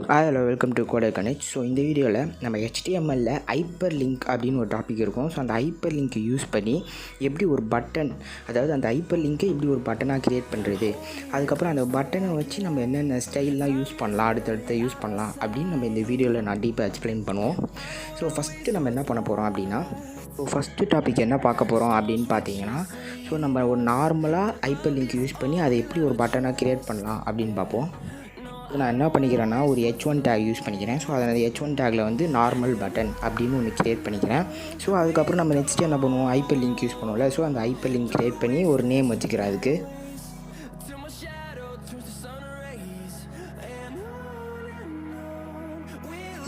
Hello welcome to coderconnects. So இந்த வீடியோவில் நம்ம HTML ஹைப்பர் லிங்க் அப்படின்னு ஒரு டாபிக் இருக்கும். ஸோ அந்த ஹைப்பர் லிங்க்கை யூஸ் பண்ணி எப்படி ஒரு பட்டன், அதாவது அந்த ஹைப்பர் லிங்க்கை எப்படி ஒரு பட்டனாக க்ரியேட் பண்ணுறது, அதுக்கப்புறம் அந்த பட்டனை வச்சு நம்ம என்னென்ன ஸ்டைல்லாம் யூஸ் பண்ணலாம், அடுத்தடுத்து யூஸ் பண்ணலாம் அப்படின்னு நம்ம இந்த வீடியோவில் நான் டீப்பாக எக்ஸ்பிளைன் பண்ணுவோம். ஸோ ஃபஸ்ட்டு நம்ம என்ன பண்ண போகிறோம் அப்படின்னா, ஃபஸ்ட்டு டாபிக் என்ன பார்க்க போகிறோம் அப்படின்னு பார்த்தீங்கன்னா, ஸோ நம்ம ஒரு நார்மலாக ஹைப்பர் லிங்க் யூஸ் பண்ணி அதை எப்படி ஒரு பட்டனாக க்ரியேட் பண்ணலாம் அப்படின்னு பார்ப்போம். நான் என்ன பண்ணிக்கிறேன்னா, ஒரு H1 டேக் யூஸ் பண்ணிக்கிறேன். ஸோ அதை H1 டேக்கில் வந்து நார்மல் பட்டன் அப்படின்னு ஒன்று க்ரியேட் பண்ணிக்கிறேன். ஸோ அதுக்கப்புறம் நம்ம நெக்ஸ்ட்டு என்ன பண்ணுவோம், ஹைப்பர் லிங்க் யூஸ் பண்ணுவோம்ல. ஸோ அந்த ஹைப்பர் லிங்க் க்ரியேட் பண்ணி ஒரு நேம் வச்சுக்கிறேன். அதுக்கு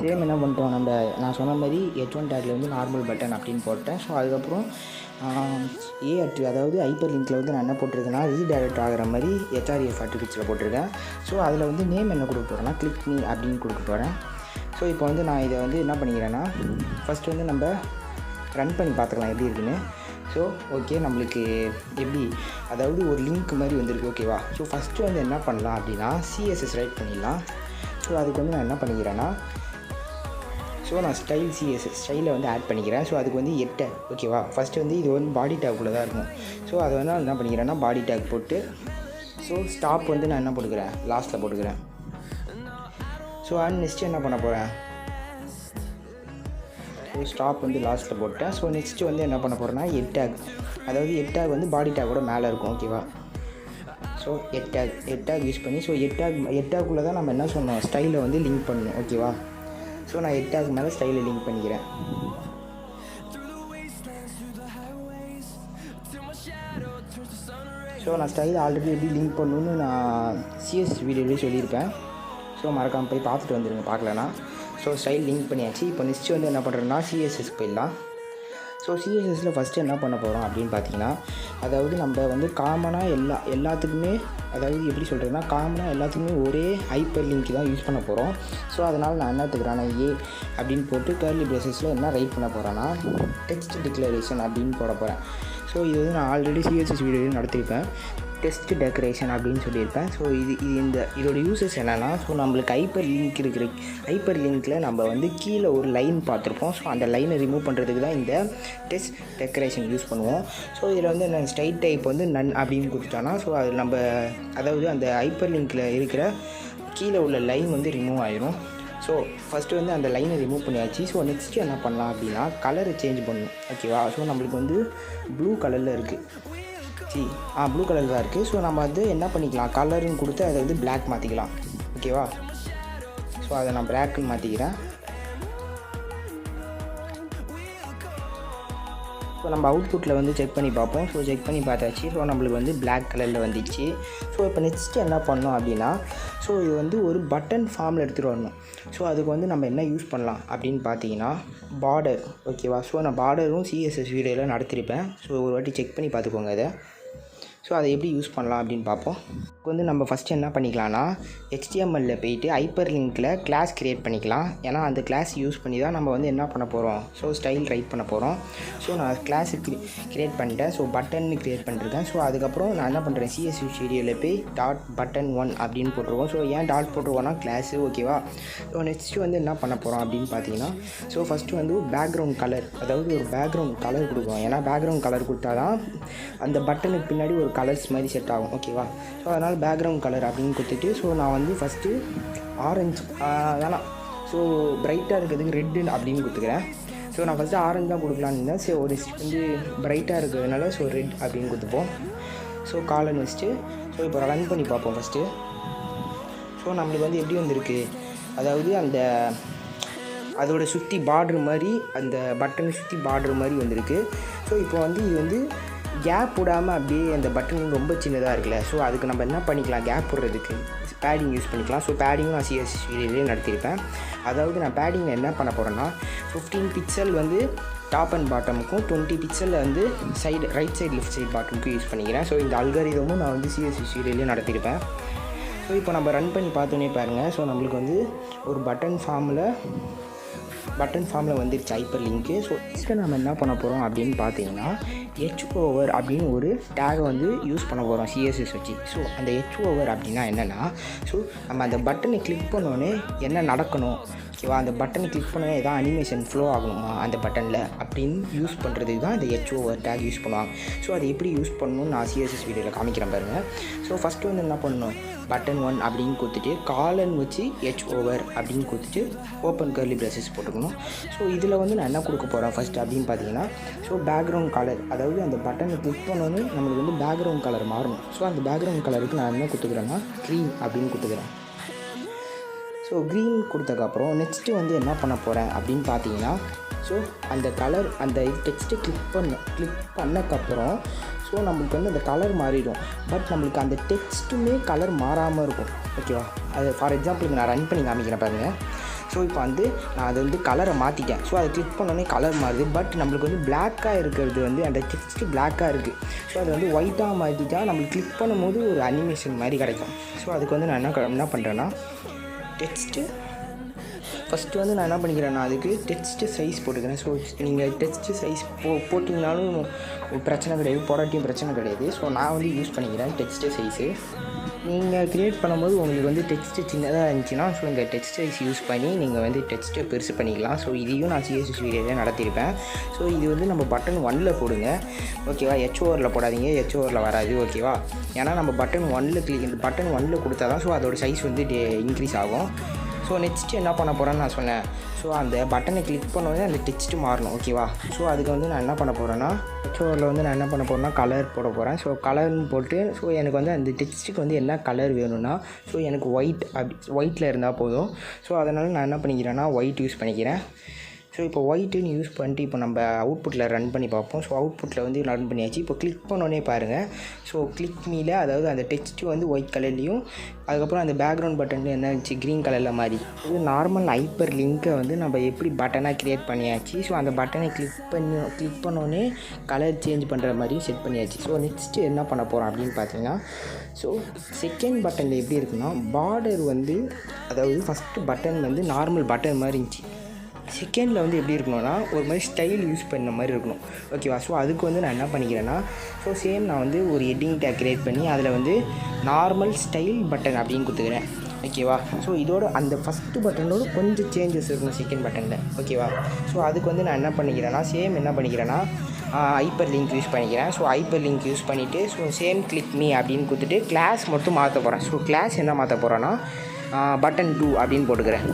சேம் என்ன பண்ணுறோம், நான் சொன்ன மாதிரி H1 டேக்கில் வந்து நார்மல் பட்டன் அப்படின்னு போட்டேன். ஸோ அதுக்கப்புறம் அதாவது ஹைப்பர் லிங்க்கில் வந்து நான் என்ன போட்டிருக்கேன்னா, ரீடைரக்ட் ஆகிற மாதிரி HRF அட்ரிபியூட்ஸில் போட்டிருக்கேன். ஸோ அதில் வந்து நேம் என்ன கொடுக்க போகிறேன்னா, கிளிக் மீ அப்படின்னு கொடுக்க போகிறேன். ஸோ இப்போ வந்து நான் இதை வந்து என்ன பண்ணிக்கிறேன்னா, ஃபஸ்ட்டு வந்து நம்ம ரன் பண்ணி பார்த்துக்கலாம் எப்படி இருக்குன்னு. ஸோ ஓகே, நம்மளுக்கு எப்படி, அதாவது ஒரு லிங்க் மாதிரி வந்திருக்கு. ஓகேவா? ஸோ ஃபஸ்ட்டு வந்து என்ன பண்ணலாம் அப்படின்னா, CSS ரைட் பண்ணிடலாம். ஸோ அதுக்கு வந்து நான் என்ன பண்ணிக்கிறேன்னா, ஸோ நான் ஸ்டைலை வந்து ஆட் பண்ணிக்கிறேன். ஸோ அதுக்கு வந்து 8 ஓகேவா? ஃபஸ்ட்டு வந்து இது வந்து பாடி டேக்குள்ளே தான் இருக்கும். ஸோ அதை வந்து நான் என்ன பண்ணிக்கிறேன்னா, பாடி டேக் போட்டு, ஸோ ஸ்டாப் வந்து நான் என்ன போட்டுக்கிறேன், லாஸ்ட்டில் போட்டுக்கிறேன். ஸோ நெக்ஸ்ட்டு என்ன பண்ண போகிறேன், ஸோ ஸ்டாப் வந்து லாஸ்ட்டில் போட்டேன். ஸோ நெக்ஸ்ட்டு வந்து என்ன பண்ண போகிறேன்னா, 8 டேக், அதாவது 8 டேக் வந்து பாடி டேக்கோட மேலே இருக்கும். ஓகேவா? ஸோ 8 டேக் யூஸ் பண்ணி, ஸோ 8 டேக்குள்ளே தான் நம்ம என்ன சொன்னோம், ஸ்டைலை வந்து லிங்க் பண்ணணும். ஓகேவா? ஸோ நான் 8 டேக் மேலே ஸ்டைலை லிங்க் பண்ணிக்கிறேன். ஸோ நான் ஸ்டைல் ஆல்ரெடி எப்படி லிங்க் பண்ணணுன்னு நான் CSS வீடியோலேயே சொல்லியிருப்பேன். ஸோ மறக்காமல் போய் பார்த்துட்டு வந்துடுங்க பார்க்கலன்னா. ஸோ ஸ்டைல் லிங்க் பண்ணியாச்சு. இப்போ நெக்ஸ்ட்டு வந்து என்ன பண்ணுறேன்னா, CSS போயிடலாம். ஸோ CSSல ஃபஸ்ட்டு என்ன பண்ண போகிறோம் அப்படின்னு பார்த்தீங்கன்னா, அதாவது நம்ம வந்து காமனாக எல்லாத்துக்குமே, அதாவது எப்படி சொல்கிறதுனா, காமனாக எல்லாத்துக்குமே ஒரே ஹைப்பர் லிங்க் தான் யூஸ் பண்ண போகிறோம். ஸோ அதனால் நான் என்ன எடுத்துக்கிறேன்னா, அப்படின்னு போட்டு கர்லி பிரேசஸில் என்ன ரைட் பண்ண போகிறேன்னா, டெக்ஸ்ட் டிக்ளரேஷன் அப்படின்னு போட போகிறேன். ஸோ இது வந்து நான் ஆல்ரெடி CSS வீடியோவில் நடத்தியிருப்பேன், டெஸ்ட் டெக்கரேஷன் அப்படின்னு சொல்லியிருப்பேன். ஸோ இதோட யூசஸ் என்னென்னா, ஸோ நம்மளுக்கு ஹைப்பர் லிங்க்கில் நம்ம வந்து கீழே ஒரு லைன் பார்த்துருப்போம். ஸோ அந்த லைனை ரிமூவ் பண்ணுறதுக்கு தான் இந்த டெஸ்ட் டெக்கரேஷன் யூஸ் பண்ணுவோம். ஸோ இதில் வந்து நான் ஸ்டைல் டைப் வந்து நன் அப்படின்னு கொடுத்துட்டோன்னா, ஸோ அது நம்ம, அதாவது அந்த ஹைப்பர் லிங்க்கில் இருக்கிற கீழே உள்ள லைன் வந்து ரிமூவ் ஆயிரும். ஸோ ஃபஸ்ட்டு வந்து அந்த லைனை ரிமூவ் பண்ணியாச்சு. ஸோ நெக்ஸ்ட்டு என்ன பண்ணலாம் அப்படின்னா, கலரை சேஞ்ச் பண்ணணும். ஓகேவா? ஸோ நம்மளுக்கு வந்து ப்ளூ கலரில் இருக்குது. ப்ளூ கலர் தான் இருக்குது. ஸோ நம்ம வந்து என்ன பண்ணிக்கலாம், கலருன்னு கொடுத்து அதை வந்து பிளாக் மாற்றிக்கலாம். ஓகேவா? ஸோ அதை நான் பிளாக்குன்னு மாற்றிக்கிறேன். ஸோ நம்ம அவுட்புட்டில் வந்து செக் பண்ணி பார்ப்போம். ஸோ செக் பண்ணி பார்த்தாச்சு. ஸோ நம்மளுக்கு வந்து பிளாக் கலரில் வந்துச்சு. ஸோ இப்போ நெக்ஸ்ட்டு என்ன பண்ணோம் அப்படின்னா, ஸோ இது வந்து ஒரு பட்டன் ஃபார்மில் எடுத்துகிட்டு வரணும். ஸோ அதுக்கு வந்து நம்ம என்ன யூஸ் பண்ணலாம் அப்படின்னு பார்த்தீங்கன்னா, பார்டர். ஓகேவா? ஸோ நான் பார்டரும் CSS வீடியோவில் நடத்திருப்பேன். ஸோ ஒரு வாட்டி செக் பண்ணி பார்த்துக்கோங்க அதை. ஸோ அதை எப்படி யூஸ் பண்ணலாம் அப்படின்னு பார்ப்போம். இப்போ வந்து நம்ம ஃபஸ்ட்டு என்ன பண்ணிக்கலாம்னா, HTML போயிட்டு ஹைப்பர் லிங்க்கில் கிளாஸ் க்ரியேட் பண்ணிக்கலாம். ஏன்னா அந்த கிளாஸ் யூஸ் பண்ணி தான் நம்ம வந்து என்ன பண்ண போகிறோம், ஸோ ஸ்டைல் ரைட் பண்ண போகிறோம். ஸோ நான் கிளாஸு க்ரியேட் பண்ணிட்டேன். ஸோ பட்டன்னு க்ரியேட் பண்ணிருக்கேன். ஸோ அதுக்கப்புறம் நான் என்ன பண்ணுறேன், CSS வீடியோவில் போய் button1 அப்படின்னு போட்டுருவோம். ஸோ ஏன் டாட் போட்டுருவோன்னா, கிளாஸு. ஓகேவா? ஸோ நெக்ஸ்ட்டு வந்து என்ன பண்ண போகிறோம் அப்படின்னு பார்த்தீங்கன்னா, ஸோ ஃபஸ்ட்டு வந்து பேக்ரவுண்ட் கலர், அதாவது ஒரு பேக்ரவுண்ட் கலர் கொடுக்குவோம். ஏன்னா பேக்ரவுண்ட் கலர் கொடுத்தா தான் அந்த பட்டனுக்கு பின்னாடி ஒரு கலர்ஸ் மாதிரி செட் ஆகும். ஓகேவா? ஸோ அதனால் பேக்ரவுண்ட் கலர் அப்படின்னு கொடுத்துட்டு, ஸோ நான் வந்து ஃபஸ்ட்டு ஆரஞ்சு வேணாம், ஸோ பிரைட்டாக இருக்கிறதுக்கு ரெட்டு அப்படின்னு கொடுத்துக்கிறேன். ஸோ நான் ஃபஸ்ட்டு ஆரஞ்சு தான் கொடுக்கலான்னு இருந்தேன். ஸோ ஒரு வந்து பிரைட்டாக இருக்கிறதுனால ஸோ ரெட் அப்படின்னு கொடுத்துப்போம். ஸோ காலன் வச்சுட்டு, ஸோ இப்போ ரன் பண்ணி பார்ப்போம் ஃபஸ்ட்டு. ஸோ நம்மளுக்கு வந்து எப்படி வந்திருக்கு, அதாவது அதோட சுற்றி பார்ட்ரு மாதிரி, அந்த பட்டனை சுற்றி பார்ட்ரு மாதிரி வந்திருக்கு. ஸோ இப்போ வந்து இது வந்து கேப் விடாமல் அப்படியே அந்த பட்டன் ரொம்ப சின்னதாக இருக்குல்ல. ஸோ அதுக்கு நம்ம என்ன பண்ணிக்கலாம், கேப் விடுறதுக்கு பேடிங் யூஸ் பண்ணிக்கலாம். ஸோ பேடிங்கும் நான் CSS வீடியோலேயே நடத்தியிருப்பேன். அதாவது நான் பேடிங்கில் என்ன பண்ண போகிறேன்னா, 15 பிக்சல் வந்து டாப் அண்ட் பாட்டமுக்கும், 20 பிக்சலில் வந்து side right side left side பாட்டமுக்கும் யூஸ் பண்ணிக்கிறேன். ஸோ இந்த அல்காரிதமும் நான் வந்து CSS வீடியோலேயே நடத்தியிருப்பேன். ஸோ இப்போ நம்ம ரன் பண்ணி பார்த்தோன்னே பாருங்கள். ஸோ நம்மளுக்கு வந்து ஒரு பட்டன் ஃபார்மில் வந்துருச்சு ஹைப்பர் லிங்க்கு. ஸோ நெக்ஸ்ட்டு நம்ம என்ன பண்ண போகிறோம் அப்படின்னு பார்த்தீங்கன்னா, ஹெச்ஓவர் அப்படின்னு ஒரு டேகை வந்து யூஸ் பண்ண போகிறோம் சிஎஸ்எஸ் வச்சு. ஸோ அந்த ஹெச்ஓவர் அப்படின்னா என்னென்னா, ஸோ நம்ம அந்த பட்டனை கிளிக் பண்ணோன்னே என்ன நடக்கணும், ஓகேவா, அந்த பட்டனை கிளிக் பண்ணோன்னே எதாவது அனிமேஷன் ஃப்ளோ ஆகணுமா அந்த பட்டனில் அப்படின்னு யூஸ் பண்ணுறதுக்கு தான் இந்த ஹெச்ஓவர் டேக் யூஸ் பண்ணுவாங்க. ஸோ அதை எப்படி யூஸ் பண்ணணும்னு நான் சிஎஸ்எஸ் வீடியோவில் காமிக்கிறேன் பாருங்கள். ஸோ ஃபஸ்ட்டு வந்து என்ன பண்ணணும், பட்டன் 1 அப்படின்னு கொடுத்துட்டு காலன் வச்சு ஹெச்ஓவர் அப்படின்னு கொடுத்துட்டு ஓப்பன் கர்லி ப்ரெசஸ் போட்டுக்கணும். ஸோ இதில் வந்து நான் என்ன கொடுக்க போகிறேன் ஃபஸ்ட்டு அப்படின்னு பார்த்தீங்கன்னா, ஸோ பேக்ரவுண்ட் கலர், அதாவது அந்த பட்டனை கிளிக் பண்ணோன்னே நம்மளுக்கு வந்து பேக்ரவுண்ட் கலர் மாறணும். ஸோ அந்த பேக்ரவுண்ட் கலருக்கு நான் என்ன கொடுத்துக்கிறேன்னா க்ரீன் அப்படின்னு கொடுத்துக்கிறேன். ஸோ க்ரீன் கொடுத்ததுக்கப்புறம் நெக்ஸ்ட்டு வந்து என்ன பண்ண போகிறேன் அப்படின்னு பார்த்தீங்கன்னா, ஸோ அந்த கலர் அந்த டெக்ஸ்ட்டை கிளிக் பண்ணக்கப்புறம் ஸோ நம்மளுக்கு வந்து அந்த கலர் மாறிடும். பட் நம்மளுக்கு அந்த டெக்ஸ்ட்டுமே கலர் மாறாமல் இருக்கும், ஓகேவா. அது ஃபார் எக்ஸாம்பிளுக்கு நான் ரன் பண்ணி காமிக்கிறேன் பாருங்கள். ஸோ இப்போ வந்து நான் அதை வந்து கலரை மாற்றிட்டேன். ஸோ அதை கிளிக் பண்ணோன்னே கலர் மாறுது. பட் நம்மளுக்கு வந்து பிளாக்காக இருக்கிறது வந்து அந்த டெக்ஸ்ட்டு பிளாக்காக இருக்குது. ஸோ அது வந்து ஒயிட்டாக மாற்றிட்டா நம்மளுக்கு கிளிக் பண்ணும்போது ஒரு அனிமேஷன் மாதிரி கிடைக்கும். ஸோ அதுக்கு வந்து நான் என்ன பண்ணுறேன்னா, டெக்ஸ்ட்டு ஃபஸ்ட்டு வந்து நான் என்ன பண்ணிக்கிறேன்னா அதுக்கு டெக்ஸ்ட்டு சைஸ் போட்டுக்கிறேன். ஸோ நீங்கள் டெக்ஸ்ட்டு சைஸ் போட்டிங்கனாலும் பிரச்சனை கிடையாது, போடாட்டியும் பிரச்சனை கிடையாது. ஸோ நான் வந்து யூஸ் பண்ணிக்கிறேன் டெக்ஸ்ட்டு சைஸு. நீங்கள் க்ரியேட் பண்ணும்போது உங்களுக்கு வந்து டெக்ஸ்ட்டு சின்னதாக இருந்துச்சுன்னா ஸோ இந்த டெக்ஸ்ட் சைஸ் யூஸ் பண்ணி நீங்கள் வந்து டெக்ஸ்ட்டை பெருசு பண்ணிக்கலாம். ஸோ இதையும் நான் சிஎஸ்எஸ் வீடியோவில் நடத்தியிருப்பேன். ஸோ இது வந்து நம்ம பட்டன் 1ல் போடுங்க, ஓகேவா. ஹெச்ஓவரில் போடாதீங்க, ஹெச்ஓவரில் வராது, ஓகேவா. ஏன்னா நம்ம பட்டன் 1ல் கொடுத்தா தான் ஸோ அதோடய சைஸ் வந்து இன்க்ரீஸ் ஆகும். ஸோ நெக்ஸ்ட்டு என்ன பண்ண போகிறேன்னு நான் சொன்னேன். ஸோ அந்த பட்டனை கிளிக் பண்ணோடனே அந்த டெக்ஸ்ட்டு மாறணும், ஓகேவா. ஸோ அதுக்கு வந்து நான் என்ன பண்ண போகிறேன்னா, ஹெச்ஓவரில் வந்து நான் என்ன பண்ண போகிறேன்னா கலர் போட போகிறேன். ஸோ கலர்னு போட்டு ஸோ எனக்கு வந்து அந்த டெக்ஸ்ட்டுக்கு வந்து என்ன கலர் வேணும்னா ஸோ எனக்கு ஒயிட்டில் இருந்தால் போதும். ஸோ அதனால் நான் என்ன பண்ணிக்கிறேன்னா ஒயிட் யூஸ் பண்ணிக்கிறேன். ஸோ இப்போ ஒயிட்டுன்னு யூஸ் பண்ணிட்டு இப்போ நம்ம அவுட்புட்டில் ரன் பண்ணி பார்ப்போம். ஸோ அவுட்புட்டில் வந்து ரன் பண்ணியாச்சு. இப்போ கிளிக் பண்ணோன்னே பாருங்கள். ஸோ கிளிக் மீல அதாவது அந்த டெக்ஸ்ட்டு வந்து ஒயிட் கலர்லேயும் அதுக்கப்புறம் அந்த பேக்ரவுண்ட் பட்டன் என்ன இருந்துச்சு க்ரீன் கலரில் மாதிரி. இது நார்மல் ஹைப்பர் லிங்க்கை வந்து நம்ம எப்படி பட்டனாக க்ரியேட் பண்ணியாச்சு. ஸோ அந்த பட்டனை கிளிக் பண்ணோன்னே கலர் சேஞ்ச் பண்ணுற மாதிரியும் செட் பண்ணியாச்சு. ஸோ நெக்ஸ்ட்டு என்ன பண்ண போகிறோம் அப்படின்னு பார்த்தீங்கன்னா, ஸோ செகண்ட் பட்டனில் எப்படி இருக்குன்னா பார்டர் வந்து அதாவது ஃபஸ்ட்டு பட்டன் வந்து நார்மல் பட்டன் மாதிரி இருந்துச்சு. செகண்டில் வந்து எப்படி இருக்கணும்னா ஒரு மாதிரி ஸ்டைல் யூஸ் பண்ண மாதிரி இருக்கணும், ஓகேவா. ஸோ அதுக்கு வந்து நான் என்ன பண்ணிக்கிறேன்னா, ஸோ சேம் நான் வந்து ஒரு ஹெட்டிங் டேக் க்ரியேட் பண்ணி அதில் வந்து நார்மல் ஸ்டைல் பட்டன் அப்படின்னு கொடுத்துக்கிறேன், ஓகேவா. ஸோ இதோட அந்த ஃபஸ்ட்டு பட்டனோட கொஞ்சம் சேஞ்சஸ் இருக்கணும் செகண்ட் பட்டனில், ஓகேவா. ஸோ அதுக்கு வந்து நான் என்ன பண்ணிக்கிறேன்னா என்ன பண்ணிக்கிறேன்னா ஹைப்பர் லிங்க் யூஸ் பண்ணிக்கிறேன். ஸோ ஹைப்பர் லிங்க் யூஸ் பண்ணிவிட்டு ஸோ சேம் கிளிக் மீ அப்படின்னு கொடுத்துட்டு கிளாஸ் மட்டும் மாற்ற போகிறேன். ஸோ கிளாஸ் என்ன மாற்ற போகிறேன்னா பட்டன் 2 அப்படின்னு போட்டுக்கிறேன்.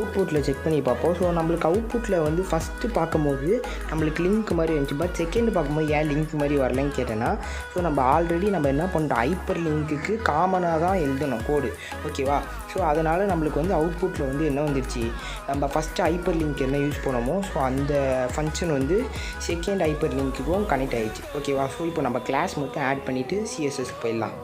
அவுட்புட்டில் செக் பண்ணி பார்ப்போம். ஸோ நம்மளுக்கு அவுட்புட்டில் வந்து ஃபஸ்ட்டு பார்க்கும்போது நம்மளுக்கு லிங்க் மாதிரி இருந்துச்சு. பட் செகண்ட் பார்க்கும்போது ஏன் லிங்க் மாதிரி வரலன்னு கேட்டேன்னா, ஸோ நம்ம ஆல்ரெடி நம்ம என்ன பண்ணுறோம் ஹைப்பர் லிங்க்குக்கு காமனாக தான் எழுதணும் கோடு, ஓகேவா. ஸோ அதனால் நம்மளுக்கு வந்து அவுட்புட்டில் வந்து என்ன வந்துருச்சு, நம்ம ஃபஸ்ட்டு ஹைப்பர் லிங்க் என்ன யூஸ் பண்ணோமோ ஸோ அந்த ஃபங்க்ஷன் வந்து செகண்ட் ஹைப்பர் லிங்க்குக்கும் கனெக்ட் ஆகிடுச்சு, ஓகேவா. ஸோ இப்போ நம்ம கிளாஸ் மட்டும் ஆட் பண்ணிவிட்டு சிஎஸ்எஸ்க்கு போயிடலாம்.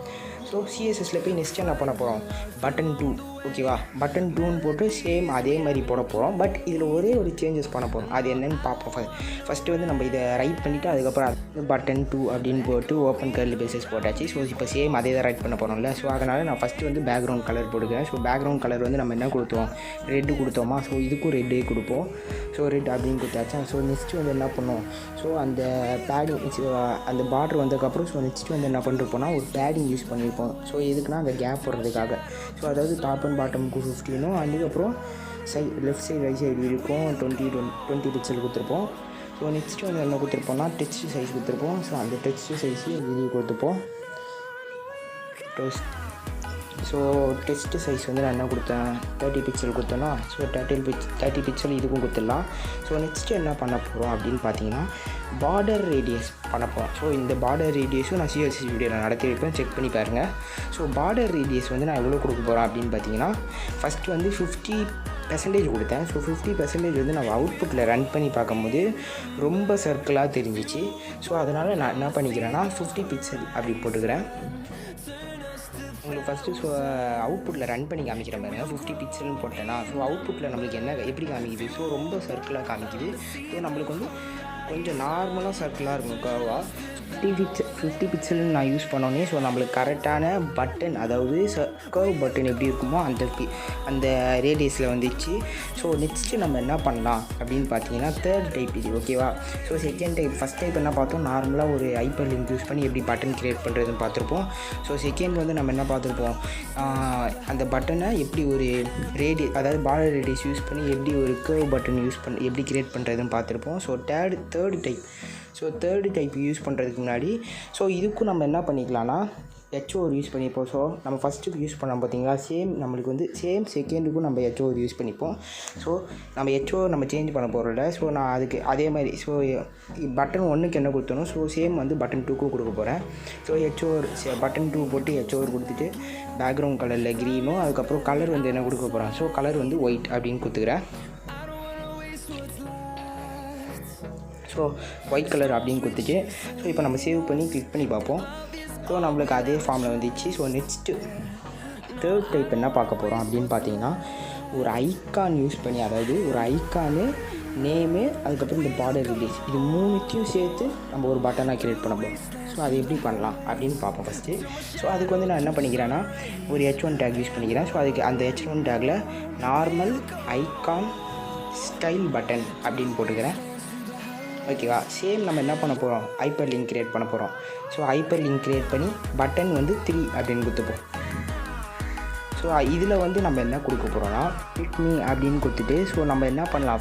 ஸோ சிஎஸ்எஸில் போய் நெக்ஸ்ட் என்ன பண்ண போகிறோம், பட்டன் 2, ஓகேவா. பட்டன் 2ன்னு போட்டு சேம் அதே மாதிரி போட போகிறோம். பட் இதில் ஒரே ஒரு சேஞ்சஸ் பண்ண போகிறோம். அது என்னென்னு பார்ப்போம். ஃபஸ்ட்டு வந்து நம்ம இதை ரைட் பண்ணிவிட்டு அதுக்கப்புறம் பட்டன் 2 அப்படின்னு போட்டு ஓப்பன் கர்லி ப்ரெசஸ் போட்டாச்சு. ஸோ இப்போ சேம் அதே தான் ரைட் பண்ண போகிறோம்ல. ஸோ அதனால் நான் ஃபஸ்ட்டு வந்து பேக்ரவுண்ட் கலர் போட்டுக்கிறேன். ஸோ பேக்ரவுண்ட் கலர் வந்து நம்ம என்ன கொடுத்தோம், ரெட்டு கொடுத்தோமா. ஸோ இதுக்கும் ரெட்டே கொடுப்போம். ஸோ ரெட் அப்படின்னு கொடுத்தாச்சா. ஸோ நெக்ஸ்ட்டு வந்து என்ன பண்ணோம், ஸோ அந்த பேடிங் அந்த பார்டர் வந்ததுக்கப்புறம் ஸோ நெக்ஸ்ட்டு வந்து என்ன பண்ணிருப்போம்னா ஒரு பேடிங் யூஸ் பண்ணியிருப்போம். ஸோ எதுக்குன்னா அந்த கேப் போடுறதுக்காக. ஸோ அதாவது டாப் அண்ட் பாட்டமுக்கு 15 அதுக்கப்புறம் லெஃப்ட் சைடு ரைட் சைடு இருக்கும் 20 பிக்சல் கொடுத்துருப்போம். ஸோ நெக்ஸ்ட்டு வந்து என்ன கொடுத்துருப்போம்னா டெக்ஸ்ட் சைஸ் கொடுத்துருப்போம். ஸோ அந்த டெக்ஸ்ட் சைஸு வெளியே கொடுத்துப்போம். ஸோ டெக்ஸ்ட் சைஸ் வந்து நான் என்ன கொடுத்தேன் 30 பிக்சல் கொடுத்தேன்னா. ஸோ 30 பிக்சல் இதுக்கும் கொடுத்துடலாம். ஸோ நெக்ஸ்ட்டு என்ன பண்ண போகிறோம் அப்படின்னு பார்த்தீங்கன்னா பார்டர் ரேடியஸ் பண்ண போகிறோம். ஸோ இந்த பார்டர் ரேடியஸும் நான் சிஎஸ்எஸ் வீடியோவில் நடத்தியிருப்பேன், செக் பண்ணி பாருங்கள். ஸோ பார்டர் ரேடியஸ் வந்து நான் எவ்வளோ கொடுக்க போகிறேன் அப்படின்னு பார்த்தீங்கன்னா ஃபஸ்ட்டு வந்து 50% கொடுத்தேன். ஸோ 50% வந்து நான் அவுட்புட்டில் ரன் பண்ணி பார்க்கும்போது ரொம்ப சர்க்கிளாக தெரிஞ்சிச்சு. ஸோ அதனால் நான் என்ன பண்ணிக்கிறேன்னா 50 பிக்சல் அப்படி போட்டுக்கிறேன். உங்களுக்கு ஃபஸ்ட்டு ஸோ அவுட்புட்டில் ரன் பண்ணி காமிக்கிற மாதிரி 50 பிக்சல்னு போட்டேன்னா ஸோ அவுட்புட்டில் நம்மளுக்கு என்ன எப்படி காமிக்குது, ஸோ ரொம்ப சர்க்கிளாக காமிக்குது. ஸோ நம்மளுக்கு வந்து கொஞ்சம் நார்மலாக சர்க்கிளாக இருக்கும் கர்வாக. 50 பிக்சல்னு நான் யூஸ் பண்ணோன்னே ஸோ நம்மளுக்கு கரெக்டான பட்டன், அதாவது கர்வ் பட்டன் எப்படி இருக்குமோ அந்த ரேடியஸில் வந்துச்சு. ஸோ நெக்ஸ்ட்டு நம்ம என்ன பண்ணலாம் அப்படின்னு பார்த்தீங்கன்னா தேர்ட் டைப் இது, ஓகேவா. So second type, first type என்ன பார்த்தோம், நார்மலாக ஒரு ஹைப்பர் லிங்க் யூஸ் பண்ணி எப்படி பட்டன் க்ரியேட் பண்ணுறதுன்னு பார்த்துருப்போம். ஸோ செகண்ட் வந்து நம்ம என்ன பார்த்துருப்போம், அந்த பட்டனை எப்படி ஒரு அதாவது பார்டர் ரேடியஸ் யூஸ் பண்ணி எப்படி ஒரு கர்வ் பட்டன் யூஸ் பண்ணி எப்படி க்ரியேட் பண்ணுறதுன்னு பார்த்துருப்போம். ஸோ தேர்டு டைப் யூஸ் பண்ணுறதுக்கு முன்னாடி ஸோ இதுக்கும் நம்ம என்ன பண்ணிக்கலாம்னா HOR யூஸ் பண்ணிப்போம். ஸோ நம்ம ஃபஸ்ட்டு யூஸ் பண்ணோம் பார்த்தீங்களா, நம்மளுக்கு வந்து செகண்டுக்கும் நம்ம HOR யூஸ் பண்ணிப்போம். ஸோ நம்ம HOR நம்ம சேஞ்ச் பண்ண போகிறோம்ல. ஸோ நான் அதுக்கு அதே மாதிரி ஸோ பட்டன் 1க்கு என்ன கொடுத்தணும், ஸோ வந்து பட்டன் 2க்கும் கொடுக்க போகிறேன். ஸோ HOR பட்டன் 2 போட்டு HOR கொடுத்துட்டு பேக்ரவுண்ட் கலரில் க்ரீனும், அதுக்கப்புறம் கலர் வந்து என்ன கொடுக்க போகிறேன், ஸோ கலர் வந்து ஒயிட் அப்படின்னு கொடுத்துக்கிறேன். ஸோ ஒயிட் கலர் அப்படின்னு கொடுத்துட்டு ஸோ இப்போ நம்ம சேவ் பண்ணி கிளிக் பண்ணி பார்ப்போம். ஸோ நம்மளுக்கு அதே ஃபார்மில் வந்துச்சு. ஸோ நெக்ஸ்ட்டு தேர்ட் டைப் என்ன பார்க்க போகிறோம் அப்படின்னு பார்த்தீங்கன்னா, ஒரு ஐக்கான் யூஸ் பண்ணி, அதாவது ஒரு ஐக்கானு, நேமு, அதுக்கப்புறம் இந்த பார்டர் ரேடியஸ், இது 3த்தையும் சேர்த்து நம்ம ஒரு பட்டனாக க்ரியேட் பண்ண போகிறோம். ஸோ அது எப்படி பண்ணலாம் அப்படின்னு பார்ப்போம் ஃபஸ்ட்டு. ஸோ அதுக்கு வந்து நான் என்ன பண்ணிக்கிறேன்னா ஒரு H1 டேக் யூஸ் பண்ணிக்கிறேன். ஸோ அதுக்கு அந்த H1 tackle normal icon style button அப்படின்னு போட்டுக்கிறேன், ஓகேவா. நம்ம என்ன பண்ண போகிறோம், ஹைப்பர் லிங்க் க்ரியேட் பண்ண போகிறோம். ஸோ ஹைப்பர் லிங்க் க்ரியேட் பண்ணி பட்டன் வந்து 3 அப்படின்னு கொடுத்துப்போம். ஸோ இதில் வந்து நம்ம என்ன கொடுக்க போகிறோம்னா பிக் மீ அப்படின்னு கொடுத்துட்டு ஸோ நம்ம என்ன பண்ணலாம்,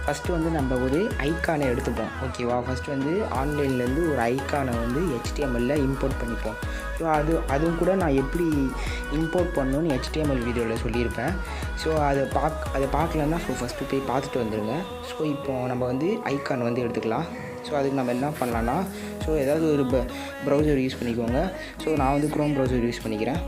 ஃபஸ்ட்டு வந்து நம்ம ஒரு ஐக்கானை எடுத்துப்போம், ஓகேவா. ஃபஸ்ட்டு வந்து ஆன்லைன்லேருந்து ஒரு ஐக்கானை வந்து HTML இம்போர்ட் பண்ணிப்போம். ஸோ அதுவும் கூட நான் எப்படி இம்போர்ட் பண்ணணும்னு HTML வீடியோவில் சொல்லியிருப்பேன். ஸோ அதை பார்க்கலன்னா ஸோ ஃபஸ்ட்டு போய் பார்த்துட்டு வந்துடுங்க. ஸோ இப்போது நம்ம வந்து ஐக்கான் வந்து எடுத்துக்கலாம். ஸோ அதுக்கு நம்ம என்ன பண்ணலான்னா ஸோ ஏதாவது ஒரு ப்ரௌசர் யூஸ் பண்ணிக்கோங்க. ஸோ நான் வந்து க்ரோம் ப்ரௌசர் யூஸ் பண்ணிக்கிறேன்,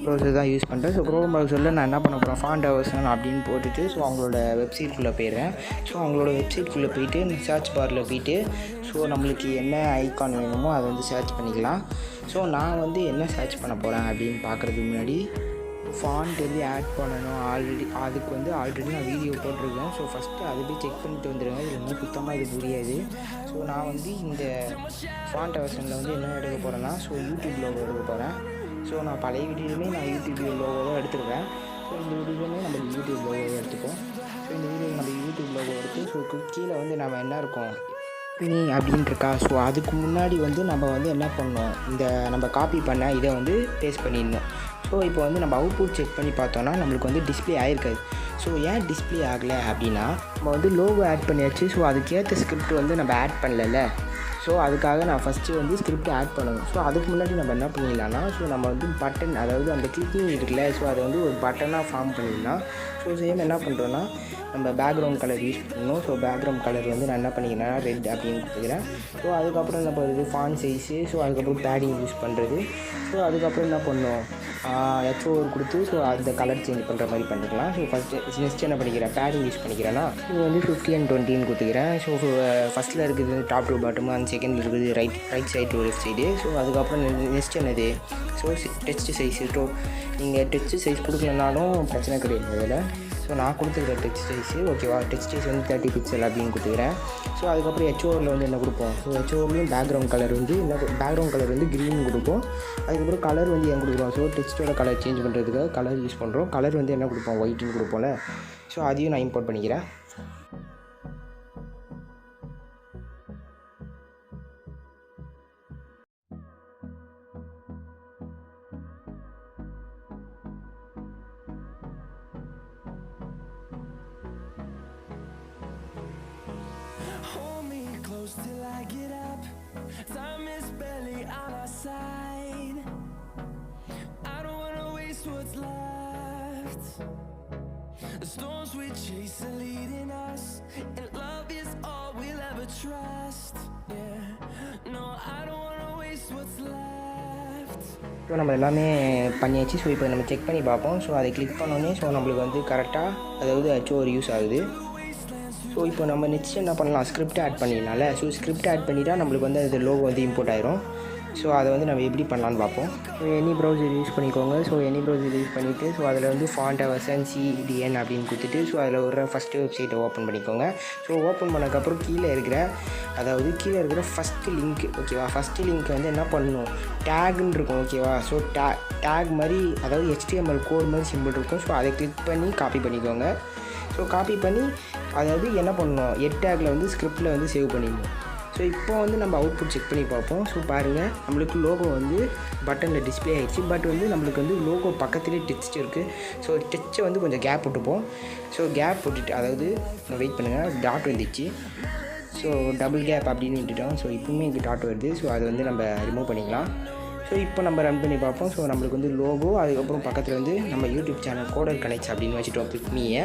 ப்ரௌசர் தான் யூஸ் பண்ணுறேன். ஸோ க்ரோம் ப்ரௌசரில் நான் என்ன பண்ண போகிறேன், ஃபாண்ட் அவர்சன் அப்படின்னு போட்டுட்டு ஸோ அவங்களோட வெப்சைட்குள்ளே போயிடுறேன். ஸோ அவங்களோட வெப்சைட்குள்ளே போயிட்டு சர்ச் பாரில் போயிட்டு ஸோ நம்மளுக்கு என்ன ஐக்கான் வேணுமோ அதை வந்து சர்ச் பண்ணிக்கலாம். ஸோ நான் வந்து என்ன சர்ச் பண்ண போகிறேன் அப்படின்னு பார்க்குறதுக்கு முன்னாடி ஃபாண்ட் வந்து ஆட் பண்ணணும். ஆல்ரெடி நான் வீடியோ போட்டிருக்கேன். ஸோ ஃபஸ்ட்டு அதை போய் செக் பண்ணிட்டு வந்துடுங்க, இல்லைன்னா சுத்தமாக இது புரியாது. ஸோ நான் வந்து இந்த ஃபாண்ட் அவர்சனில் வந்து என்ன எடுக்க போகிறேன்னா ஸோ யூடியூப் லோகோ எடுக்க போகிறேன். ஸோ நான் பழைய வீடியோலுமே நான் யூடியூப் லோகோ தான் எடுத்துருக்கேன். ஸோ இந்த வீடியோலுமே நம்ம யூடியூப் லோகோ எடுத்துப்போம். ஸோ இந்த வீடியோவில் நம்ம யூடியூப் லோகோ எடுத்து ஸோ கீழே வந்து நம்ம என்ன இருக்கும் நீ அப்படின்னு இருக்கா. ஸோ அதுக்கு முன்னாடி வந்து நம்ம வந்து என்ன பண்ணோம், இந்த நம்ம காப்பி பண்ண இதை வந்து பேஸ்ட் பண்ணிடணும். ஸோ இப்போ வந்து நம்ம அவுட்புட் செக் பண்ணி பார்த்தோன்னா நம்மளுக்கு வந்து டிஸ்பிளே ஆகிருக்காது. ஸோ ஏன் டிஸ்பிளே ஆகலை அப்படின்னா நம்ம வந்து லோகோ ஆட் பண்ணியாச்சு. ஸோ அதுக்கேற்ற ஸ்கிரிப்ட் வந்து நம்ம ஆட் பண்ணல. ஸோ அதுக்காக நான் ஃபஸ்ட்டு வந்து ஸ்கிரிப்ட் ஆட் பண்ணணும். ஸோ அதுக்கு முன்னாடி நம்ம என்ன பண்ணிடலாம்னா ஸோ நம்ம வந்து பட்டன், அதாவது அந்த கிளிக்கிங் இருக்குல்ல, ஸோ அதை வந்து ஒரு பட்டனாக ஃபார்ம் பண்ணிடலாம். ஸோ என்ன பண்ணுறோன்னா நம்ம பேக்ரவுண்ட் கலர் யூஸ் பண்ணணும். ஸோ பேக்ரவுண்ட் கலர் வந்து நான் என்ன பண்ணிக்கிறேன்னா ரெட் அப்படின்னு கொடுத்துக்கிறேன். ஸோ அதுக்கப்புறம் என்ன பண்ணுறது, ஃபாண்ட் சைஸு, ஸோ அதுக்கப்புறம் பேடிங் யூஸ் பண்ணுறது. ஸோ அதுக்கப்புறம் என்ன பண்ணணும், HOR கொடுத்து ஸோ அந்த கலர் சேஞ்ச் பண்ணுற மாதிரி பண்ணிக்கலாம். ஸோ நெக்ஸ்ட் என்ன பண்ணிக்கிறேன், பேடிங் யூஸ் பண்ணிக்கிறேன்னா இது வந்து 50 and 20 கொடுத்துக்கிறேன். ஸோ ஃபஸ்ட்டில் இருக்குது டாப் டு பாட்டம், அந்த செகண்டில் இருக்குது right side to left side. So அதுக்கப்புறம் நெக்ஸ்ட் என்னது, ஸோ டெக்ஸ்ட் சைஸு. ஸோ நீங்கள் டெக்ஸ்ட் சைஸ் கொடுக்கலனாலும் பிரச்சனை கிடையாது அதில். ஸோ நான் கொடுத்துருக்க டெக்ஸ்ட் சைஸு, ஓகேவா. டெக்ஸ்ட் சைஸ் வந்து 30 பிக்சல் அப்படின்னு கொடுத்துக்கிறேன். ஸோ அதுக்கப்புறம் HORல வந்து என்ன கொடுப்போம், ஸோ HORலையும் பேக்ரவுண்ட் கலர் வந்து க்ரீன் கொடுப்போம். அதுக்கப்புறம் கலர் வந்து ஏன் கொடுக்குறோம், ஸோ டெக்ஸ்ட்டோட கலர் சேஞ்ச் பண்ணுறதுக்காக கலர் யூஸ் பண்ணுறோம். கலர் வந்து என்ன கொடுப்போம், ஒயிட்னு கொடுப்போம்ல. ஸோ அதையும் நான் இம்போர்ட் பண்ணிக்கிறேன். Till I get up, time is barely on our side. I don't wanna waste what's left. The storms we chase are leading us, and love is all we'll ever trust. Yeah, no, I don't wanna waste what's left. So நம்ம எல்லாமே பண்ணியாச்சு. So இப்போ நம்ம check பண்ணி பார்ப்போம். So அதை click பண்ணோன்னே so நம்மளுக்கு வந்து கரெக்டாக, அதாவது HOR யூஸ் ஆகுது. ஸோ இப்போ நம்ம நெக்ஸ்ட் என்ன பண்ணலாம், ஸ்கிரிப்ட் ஆட் பண்ணிடலாம்ல. ஸோ ஸ்கிரிப்ட் ஆட் பண்ணிட்டா நம்மளுக்கு வந்து அது லோகோ வந்து இம்போர்ட் ஆயிரும். ஸோ அதை வந்து நம்ம எப்படி பண்ணலான்னு பார்ப்போம். ஸோ எனி ப்ரௌசர் யூஸ் பண்ணிக்கோங்க. ஸோ எனி ப்ரௌசர் யூஸ் பண்ணிவிட்டு ஸோ அதில் வந்து ஃபாண்ட் வெர்ஷன் CDN அப்படின்னு கொடுத்துட்டு ஸோ அதில் ஒரு ஃபஸ்ட்டு வெப்சைட்டை ஓப்பன் பண்ணிக்கோங்க. ஸோ ஓப்பன் பண்ணக்கப்புறம் கீழே இருக்கிற ஃபஸ்ட்டு லிங்க் ஓகேவா, ஃபஸ்ட்டு லிங்க் வந்து என்ன பண்ணணும், டேக்னு இருக்கும் ஓகேவா. ஸோ டேக் மாதிரி அதாவது HTML கோட் மாதிரி சிம்பிள் இருக்கும். ஸோ அதை கிளிக் பண்ணி காப்பி பண்ணிக்கோங்க. ஸோ காப்பி பண்ணி அதாவது என்ன பண்ணணும், டேக்கில் வந்து ஸ்கிரிப்டில் வந்து சேவ் பண்ணிடணும். ஸோ இப்போ வந்து நம்ம அவுட்புட் செக் பண்ணி பார்ப்போம். ஸோ பாருங்கள், நம்மளுக்கு லோகோ வந்து பட்டனில் டிஸ்பிளே ஆகிடுச்சு. பட் வந்து நம்மளுக்கு வந்து லோகோ பக்கத்துலேயே டெக்ஸ்ட் இருக்குது. ஸோ டெக்ஸ்ட்டை வந்து கொஞ்சம் கேப் விட்டுப்போம். ஸோ கேப் விட்டுட்டு அதாவது வெயிட் பண்ணுங்கள், டாட் வந்துச்சு. ஸோ டபுள் கேப் அப்படின்னு விட்டுட்டோம். ஸோ இப்போவுமே இங்கே டாட் வருது. ஸோ அதை வந்து நம்ம ரிமூவ் பண்ணிக்கலாம். ஸோ இப்போ நம்ம ரன் பண்ணி பார்ப்போம். ஸோ நம்மளுக்கு வந்து லோகோ, அதுக்கப்புறம் பக்கத்தில் வந்து நம்ம யூடியூப் சேனல் கோடர் கனெக்ட்ஸ் அப்படின்னு வச்சுட்டோம், பிக்மியை.